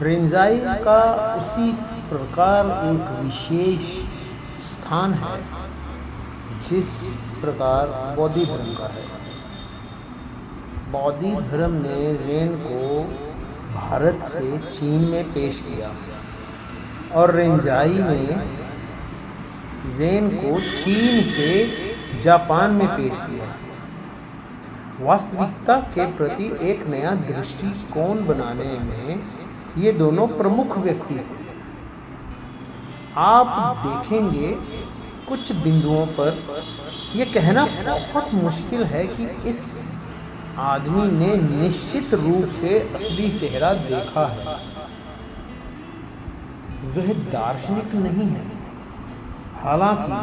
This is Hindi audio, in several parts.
रिंजाई का उसी प्रकार एक विशेष स्थान है जिस प्रकार बौद्ध धर्म का है। बौद्ध धर्म ने ज़ेन को भारत से चीन में पेश किया और रिंजाई ने ज़ेन को चीन से जापान में पेश किया। वास्तविकता के प्रति एक नया दृष्टिकोण बनाने में ये दोनों प्रमुख व्यक्ति थे। आप देखेंगे कुछ बिंदुओं पर यह कहना बहुत मुश्किल है कि इस आदमी ने निश्चित रूप से असली चेहरा देखा है। वह दार्शनिक नहीं है, हालांकि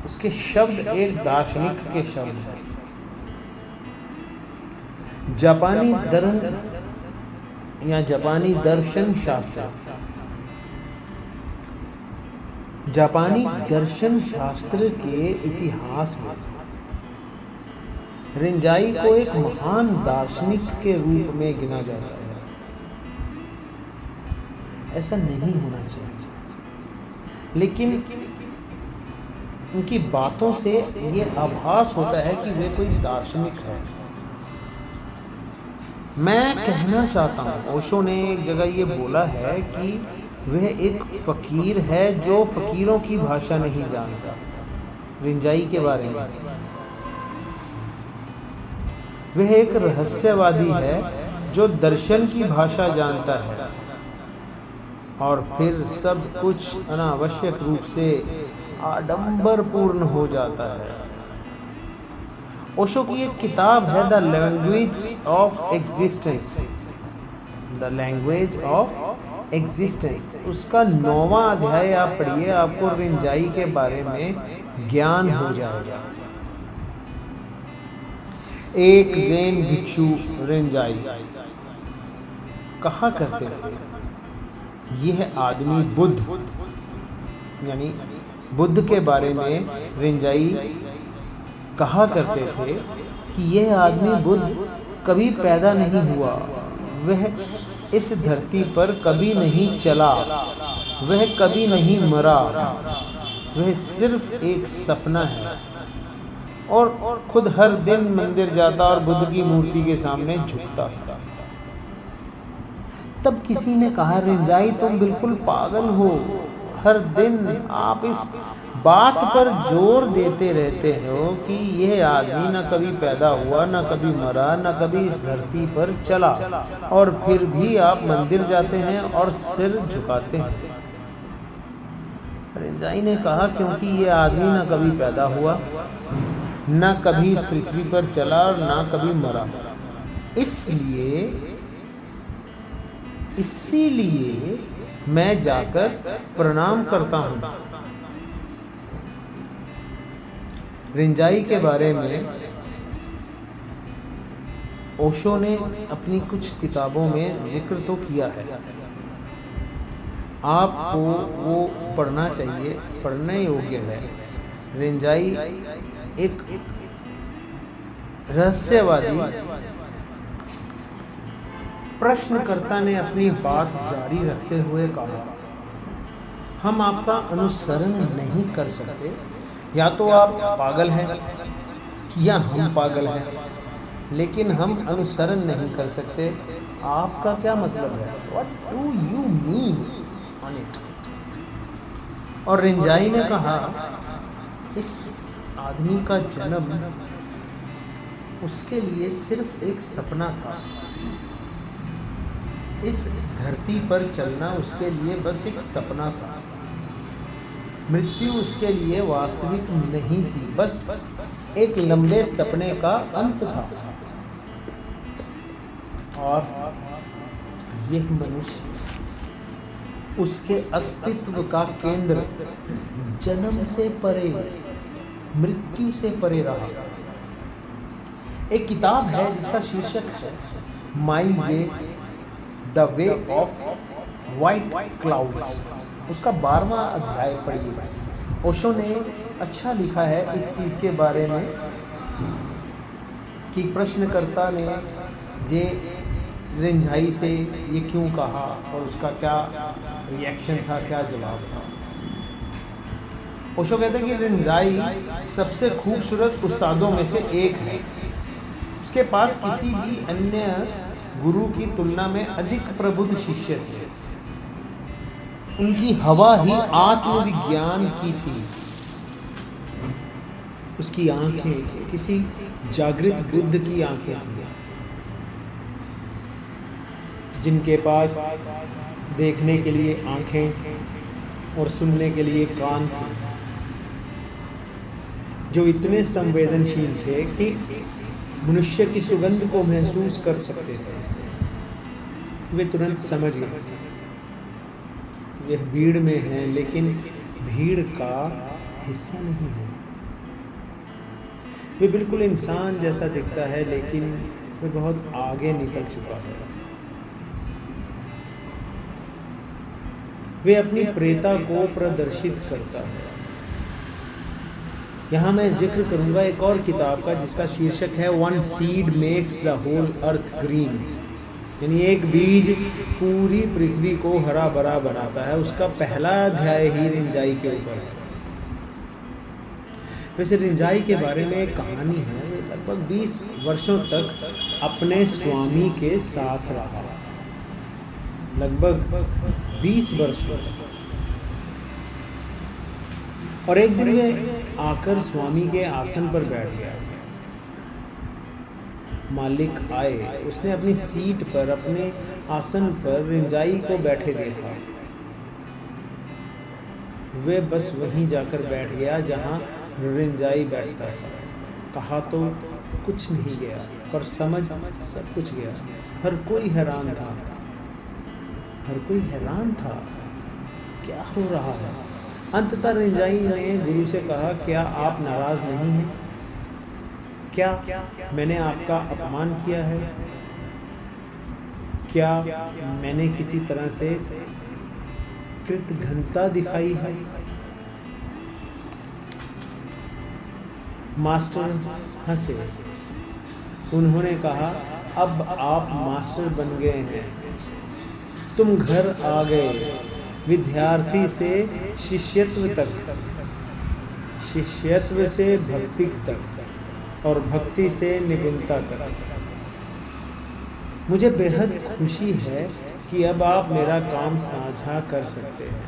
उसके शब्द एक दार्शनिक के शब्द हैं। जापानी दर्शन शास्त्र के इतिहास में रिंजाई को एक महान दार्शनिक के रूप में गिना जाता है। ऐसा नहीं होना चाहिए, लेकिन उनकी बातों से ये आभास होता है कि वे कोई दार्शनिक है। मैं कहना चाहता हूँ, ओशो ने एक जगह ये बोला है कि वह एक फ़कीर है जो फ़कीरों की भाषा नहीं जानता। रिंजाई के बारे में वह एक रहस्यवादी है जो दर्शन की भाषा जानता है और फिर सब कुछ अनावश्यक रूप से आडंबरपूर्ण हो जाता है। ओशो की एक किताब है द लैंग्वेज ऑफ एग्जिस्टेंस। उसका 9वां अध्याय आप पढ़िए, आपको रिंजाई के बारे में ज्ञान हो जाएगा। एक ज़ेन भिक्षु रिंजाई कहा करते थे, यह आदमी बुद्ध, यानी बुद्ध के बारे में रिंजाई कहा करते थे कि यह आदमी बुद्ध कभी पैदा नहीं हुआ, वह इस धरती पर कभी नहीं चला, वह कभी नहीं मरा, वह सिर्फ एक सपना है और खुद हर दिन मंदिर जाता और बुद्ध की मूर्ति के सामने झुकता था। तब किसी ने कहा, रिंजाई तुम बिल्कुल पागल हो, हर दिन आप इस बात पर जोर देते रहते हो कि यह आदमी न कभी पैदा हुआ, न कभी मरा, न कभी इस धरती पर चला, और फिर भी आप मंदिर जाते हैं और सिर झुकाते हैं। रिंजाई ने कहा, क्योंकि यह आदमी न कभी पैदा हुआ, न कभी इस पृथ्वी पर चला और न कभी मरा, इसीलिए मैं जाकर प्रणाम करता हूँ। रिंजाई के बारे में ओशो ने अपनी कुछ किताबों में जिक्र तो किया है, आपको वो पढ़ना चाहिए, पढ़ने योग्य है। रिंजाई एक रहस्यवादी। प्रश्नकर्ता ने अपनी बात जारी रखते हुए कहा, हम आपका अनुसरण नहीं कर सकते, या तो आप पागल हैं या हम पागल हैं, लेकिन हम अनुसरण नहीं कर सकते। आपका क्या मतलब है? What do you mean on it? और रिंजाई ने कहा, इस आदमी का जन्म उसके लिए सिर्फ एक सपना था, इस धरती पर चलना उसके लिए बस एक सपना था, मृत्यु उसके लिए वास्तविक नहीं थी, बस एक लंबे सपने का अंत था। और यह मनुष्य उसके अस्तित्व का केंद्र जन्म से परे, मृत्यु से परे रहा। एक किताब है जिसका शीर्षक है my way, the way of white clouds. उसका 12वां अध्याय पढ़िए। ओशो ने अच्छा लिखा है इस चीज़ के बारे में कि प्रश्नकर्ता ने रिंझाई से ये क्यों कहा और उसका क्या रिएक्शन था, क्या जवाब था। ओशो कहते हैं कि रिंझाई सबसे खूबसूरत उस्तादों में से एक है। उसके पास किसी भी अन्य गुरु की तुलना में अधिक प्रबुद्ध शिष्य थे। उनकी हवा ही आत्मविज्ञान की थी। उसकी आंखें किसी जागृत बुद्ध की आंखें थी, जिनके पास देखने के लिए आंखें और सुनने के लिए कान थे, जो इतने संवेदनशील थे कि मनुष्य की सुगंध को महसूस कर सकते थे। वे तुरंत समझ गए यह भीड़ में है, लेकिन भीड़ का हिस्सा नहीं है। वे बिल्कुल इंसान जैसा दिखता है, लेकिन वे बहुत आगे निकल चुका है। वे अपनी प्रेता को प्रदर्शित करता है। यहाँ मैं जिक्र करूँगा एक और किताब का, जिसका शीर्षक है one seed makes the whole earth green, यानी एक बीज पूरी पृथ्वी को हरा भरा बनाता है। उसका पहला अध्याय ही रिंझाई के ऊपर है। वैसे रिंझाई के बारे में एक कहानी है। वो लगभग 20 वर्षों तक अपने स्वामी के साथ रहा, लगभग 20 वर्षों। और एक दिन वे आकर स्वामी के आसन पर बैठ गया। मालिक आए, उसने अपनी सीट पर, अपने आसन पर रिंझाई को बैठे देखा। वे बस वहीं जाकर बैठ गया जहां रिंझाई बैठता था। कहा तो कुछ नहीं गया, पर समझ सब कुछ गया। हर कोई हैरान था, हर कोई हैरान था, क्या हो रहा है। अंततः रिंझाई ने गुरु से कहा, क्या आप नाराज नहीं हैं? क्या मैंने आपका अपमान किया है? क्या मैंने किसी तरह से कृतघ्नता दिखाई है? मास्टर हंसे। उन्होंने कहा, अब आप मास्टर बन गए हैं। तुम घर आ गए। विद्यार्थी से शिष्यत्व तक, शिष्यत्व से भक्ति तक, और भक्ति से निपुणता तक। मुझे बेहद खुशी है कि अब आप मेरा काम साझा कर सकते हैं।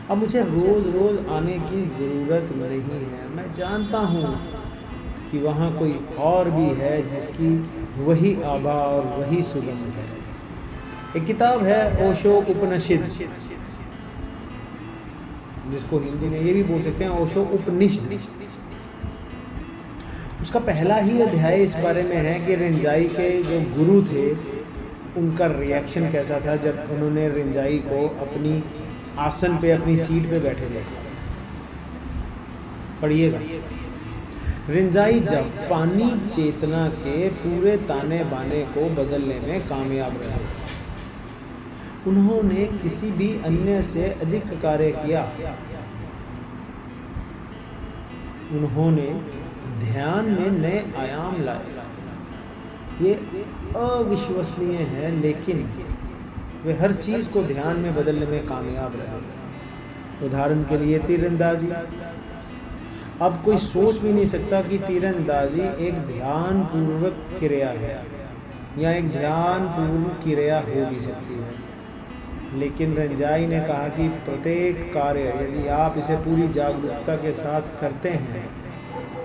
अब मुझे रोज़ रोज़ आने की ज़रूरत नहीं है। मैं जानता हूँ कि वहाँ कोई और भी है जिसकी वही आभा और वही सुगंध है। एक किताब है ओशो उपनिषद, जिसको हिंदी में ये भी बोल सकते हैं ओशो उपनिषद। उसका पहला ही अध्याय इस बारे में है कि रिंझाई के जो गुरु थे उनका रिएक्शन कैसा था जब उन्होंने रिंझाई को अपनी आसन पे, अपनी सीट पे बैठे देखा। पढ़िएगा। रिंझाई जापानी चेतना के पूरे ताने बाने को बदलने में कामयाब रहे। उन्होंने किसी भी अन्य से अधिक कार्य किया। उन्होंने ध्यान में नए आयाम लाए। ये अविश्वसनीय है, लेकिन वे हर चीज़ को ध्यान में बदलने में कामयाब रहे। उदाहरण के लिए तीरंदाजी। अब कोई सोच भी नहीं सकता कि तीरंदाजी एक ध्यान पूर्वक क्रिया है या एक ध्यान पूर्वक क्रिया हो भी सकती है। लेकिन रिंझाई ने कहा कि प्रत्येक कार्य यदि आप इसे पूरी जागरूकता के साथ करते हैं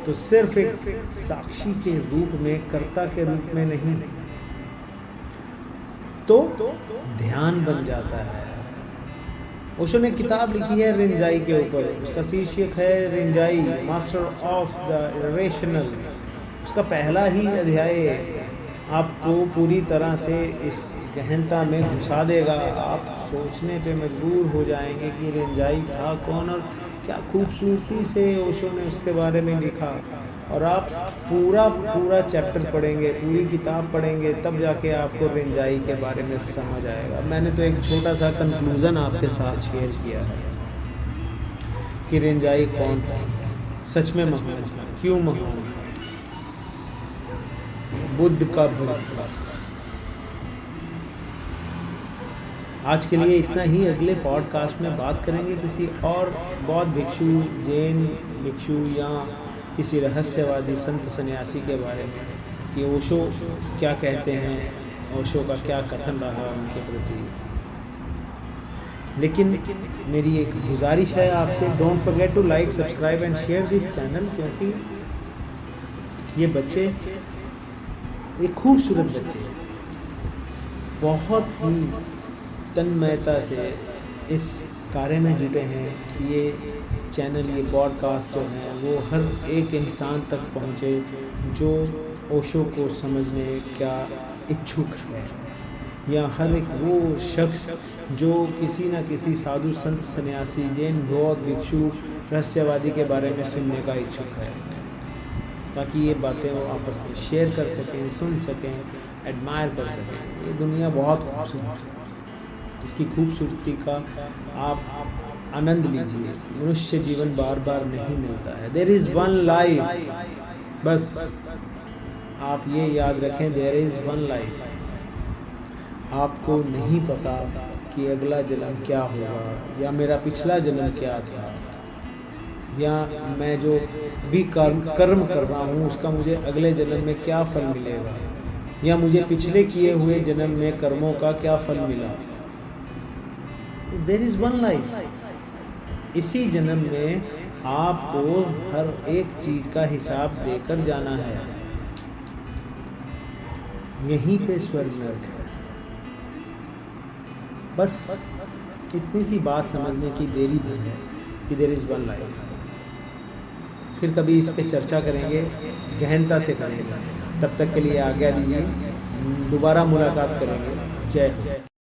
तो सिर्फ एक साक्षी के रूप में, कर्ता के रूप में नहीं, तो ध्यान बन जाता है। ओशो ने किताब लिखी है रिंझाई के ऊपर। उसका शीर्षक है Rinzai master of the irrational. उसका पहला ही अध्याय आपको पूरी तरह से इस गहनता में घुसा देगा। आप सोचने पे मजबूर हो जाएंगे कि रिंझाई था कौन और क्या खूबसूरती से ओशो ने उसके बारे में लिखा। और आप पूरा चैप्टर पढ़ेंगे, पूरी किताब पढ़ेंगे, तब जाके आपको रिंझाई के बारे में समझ आएगा। मैंने तो एक छोटा सा कंक्लूज़न आपके साथ शेयर किया है कि रिंझाई कौन था, सच में महान था, क्यों महान था, बुद्ध का भक्त था। आज के लिए इतना ही। अगले पॉडकास्ट में बात करेंगे किसी और बौद्ध भिक्षु, जैन भिक्षु या किसी रहस्यवादी संत सन्यासी के बारे में कि ओशो क्या कहते हैं, ओशो का क्या कथन रहा उनके प्रति। लेकिन मेरी एक गुजारिश है आपसे, don't forget to like, subscribe and share this channel, क्योंकि ये बच्चे एक खूबसूरत बच्चे हैं, बहुत ही तन्मयता से इस कार्य में जुटे हैं कि ये चैनल, ये पॉडकास्ट जो हैं वो हर एक इंसान तक पहुँचे जो ओशो को समझने का इच्छुक है, या हर एक वो शख्स जो किसी न किसी साधु संत सन्यासी, जैन, बौद्ध भिक्षु, रहस्यवादी के बारे में सुनने का इच्छुक है, ताकि ये बातें वो आपस में शेयर कर सकें, सुन सकें, एडमायर कर सकें। ये दुनिया बहुत खूबसूरत है, इसकी खूबसूरती का आप आनंद लीजिए। मनुष्य जीवन बार बार नहीं मिलता है। देयर इज़ वन लाइफ, बस आप ये याद रखें, देयर इज़ वन लाइफ। आपको नहीं पता कि अगला जन्म क्या होगा, या मेरा पिछला जन्म क्या था, या मैं जो भी कर्म कर रहा हूँ उसका मुझे अगले जन्म में क्या फल मिलेगा, या मुझे पिछले किए हुए जन्म में कर्मों का क्या फल मिला। There is one life. इसी जन्म में आपको हर एक चीज़ का हिसाब देकर जाना है। यहीं पे स्वर्ग नरक है। बस इतनी सी बात समझने की देरी भी है कि देयर इज़ वन लाइफ। फिर कभी इस पे चर्चा करेंगे, गहनता से करेंगे। तब तक के लिए आज्ञा दीजिए, दोबारा मुलाकात करेंगे। जय हो।